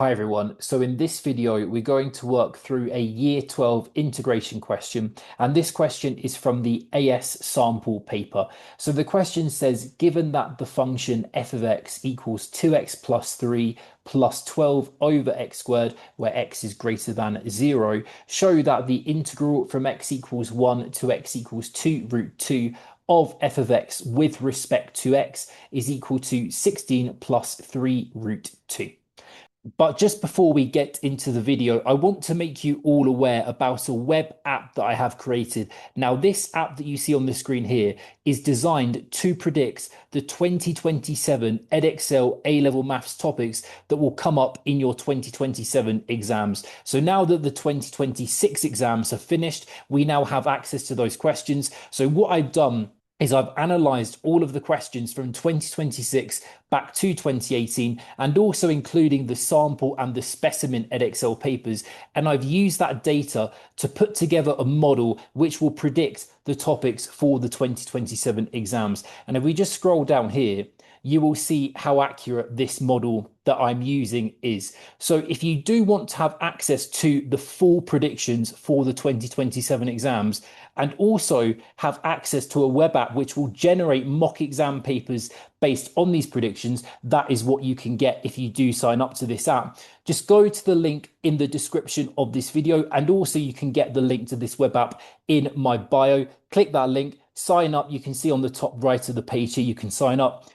Hi everyone. So in this video, we're going to work through a Year 12 integration question. And this question is from the AS sample paper. So the question says, given that the function f of x equals 2x plus 3 plus 12 over x squared, where x is greater than 0, show that the integral from x equals 1 to x equals 2 root 2 of f of x with respect to x is equal to 16 plus 3 root 2. But just before we get into the video, I want to make you all aware about a web app that I have created. Now, this app that you see on the screen here is designed to predict the 2027 Edexcel A-level maths topics that will come up in your 2027 exams. So now that the 2026 exams are finished, we now have access to those questions. So what I've done is I've analysed all of the questions from 2026 back to 2018 and also including the sample and the specimen Edexcel papers. And I've used that data to put together a model which will predict the topics for the 2027 exams. And if we just scroll down here, you will see how accurate this model that I'm using is. So if you do want to have access to the full predictions for the 2027 exams and also have access to a web app which will generate mock exam papers based on these predictions, that is what you can get if you do sign up to this app. Just go to the link in the description of this video, and also you can get the link to this web app in my bio. Click that link, sign up. You can see on the top right of the page here, you can sign up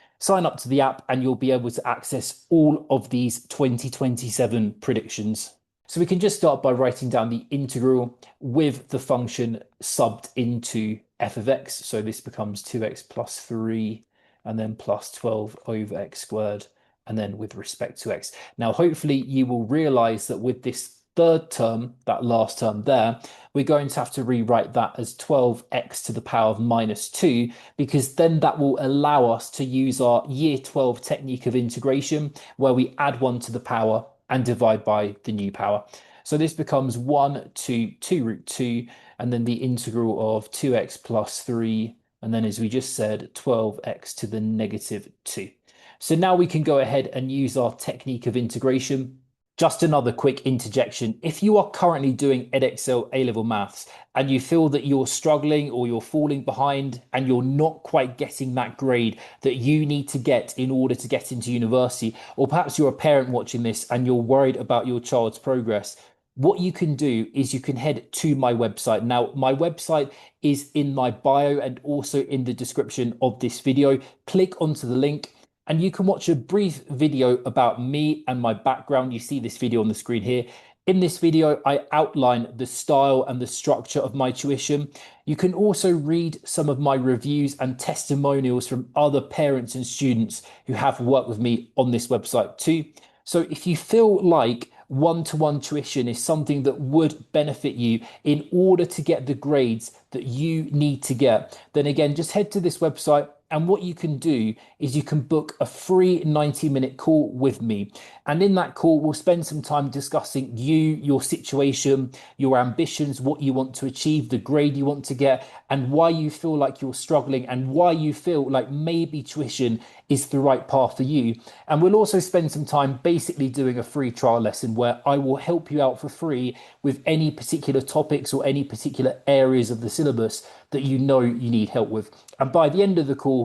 to the app and you'll be able to access all of these 2027 predictions. So we can just start by writing down the integral with the function subbed into f of x. So this becomes 2x plus 3 and then plus 12 over x squared, and then with respect to x. Now, hopefully you will realize that with this third term, that last term there, we're going to have to rewrite that as 12x to the power of minus 2, because then that will allow us to use our year 12 technique of integration, where we add 1 to the power and divide by the new power. So this becomes 1 to 2 root 2, and then the integral of 2x plus 3, and then as we just said, 12x to the negative 2. So now we can go ahead and use our technique of integration. Just another quick interjection. If you are currently doing Edexcel A-level maths and you feel that you're struggling or you're falling behind and you're not quite getting that grade that you need to get in order to get into university, or perhaps you're a parent watching this and you're worried about your child's progress, what you can do is you can head to my website. Now, my website is in my bio and also in the description of this video. Click onto the link and you can watch a brief video about me and my background. You see this video on the screen here. In this video, I outline the style and the structure of my tuition. You can also read some of my reviews and testimonials from other parents and students who have worked with me on this website too. So if you feel like one-to-one tuition is something that would benefit you in order to get the grades that you need to get, then again, just head to this website. And what you can do is you can book a free 90-minute call with me. And in that call, we'll spend some time discussing you, your situation, your ambitions, what you want to achieve, the grade you want to get, and why you feel like you're struggling and why you feel like maybe tuition is the right path for you. And we'll also spend some time basically doing a free trial lesson where I will help you out for free with any particular topics or any particular areas of the syllabus that you know you need help with. And by the end of the call,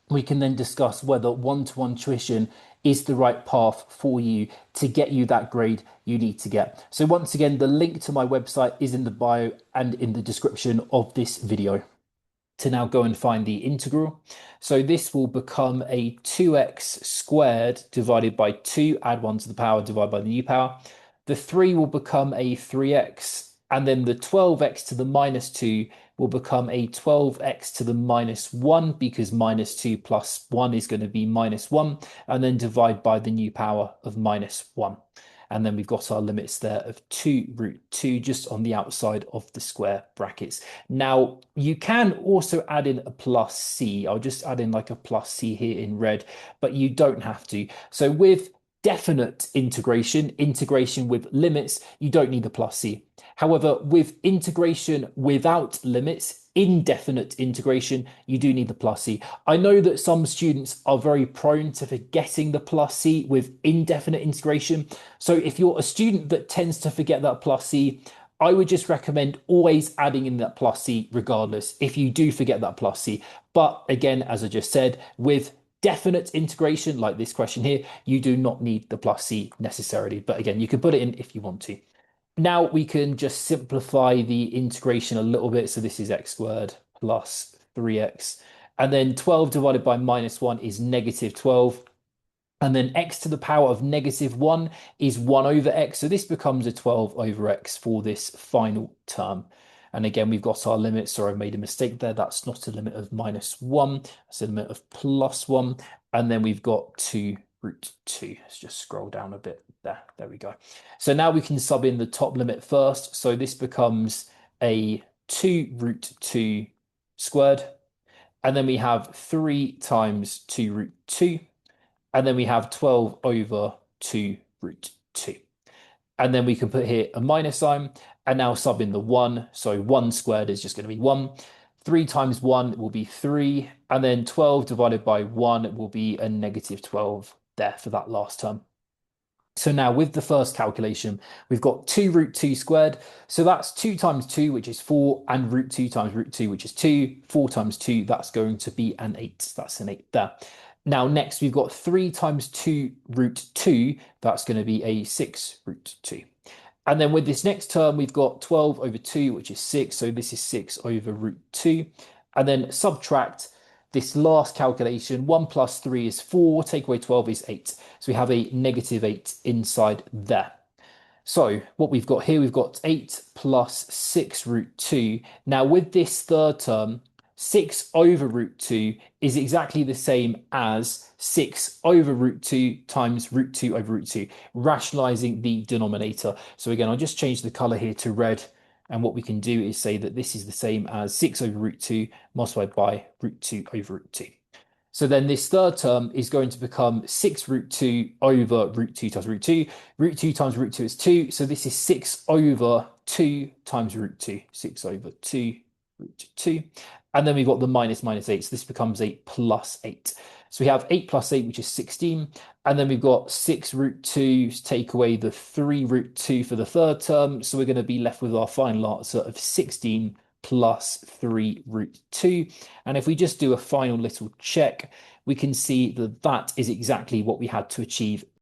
we can then discuss whether one-to-one tuition is the right path for you to get you that grade you need to get. So once again, the link to my website is in the bio and in the description of this video. To now go and find the integral. So this will become a 2x squared divided by 2, add 1 to the power, divide by the new power. The 3 will become a 3x, and then the 12x to the minus 2 will become a 12x to the minus 1, because minus 2 plus 1 is going to be minus 1, and then divide by the new power of minus 1. And then we've got our limits there of 2 root 2 just on the outside of the square brackets. Now, you can also add in a plus c. I'll just add in like a plus c here in red, but you don't have to. So with definite integration, integration with limits, you don't need the plus c. However, with integration without limits, indefinite integration, you do need the plus c. I know that some students are very prone to forgetting the plus c with indefinite integration. So if you're a student that tends to forget that plus c, I would just recommend always adding in that plus c regardless if you do forget that plus c. But again, as I just said, with definite integration, like this question here, you do not need the plus c necessarily. But again, you can put it in if you want to. Now we can just simplify the integration a little bit. So this is x squared plus 3x. And then 12 divided by -1 is -12. And then x to the power of -1 is 1 over x. So this becomes a 12 over x for this final term. And again, we've got our limit. Sorry, I made a mistake there. That's not a limit of -1. That's a limit of +1. And then we've got 2 root 2. Let's just scroll down a bit there. There we go. So now we can sub in the top limit first. So this becomes a 2 root 2 squared. And then we have 3 times 2 root 2. And then we have 12 over 2 root 2. And then we can put here a minus sign and now sub in the 1. So 1 squared is just going to be 1. 3 times 1 will be 3. And then 12 divided by 1 will be a -12 there for that last term. So now with the first calculation, we've got 2 root 2 squared. So that's 2 times 2, which is 4, and root 2 times root 2, which is 2. 4 times 2, that's going to be an 8. That's an 8 there. Now, next, we've got 3 times 2 root 2. That's going to be a 6 root 2. And then with this next term, we've got 12 over 2, which is 6. So this is 6 over root 2. And then subtract this last calculation. 1 plus 3 is 4. Take away 12 is 8. So we have a -8 inside there. So what we've got here, we've got 8 plus 6 root 2. Now with this third term, 6 over root 2 is exactly the same as 6 over root 2 times root 2 over root 2, rationalizing the denominator. So again, I'll just change the color here to red. And what we can do is say that this is the same as 6 over root 2 multiplied by root 2 over root 2. So then this third term is going to become 6 root 2 over root 2 times root 2. Root 2 times root 2 is 2. So this is 6 over 2 times root 2. 6 over 2 root 2. And then we've got the -8. So this becomes a +8. So we have 8 plus 8, which is 16. And then we've got 6 root 2, take away the 3 root 2 for the third term. So we're going to be left with our final answer of 16 plus 3 root 2. And if we just do a final little check, we can see that that is exactly what we had to achieve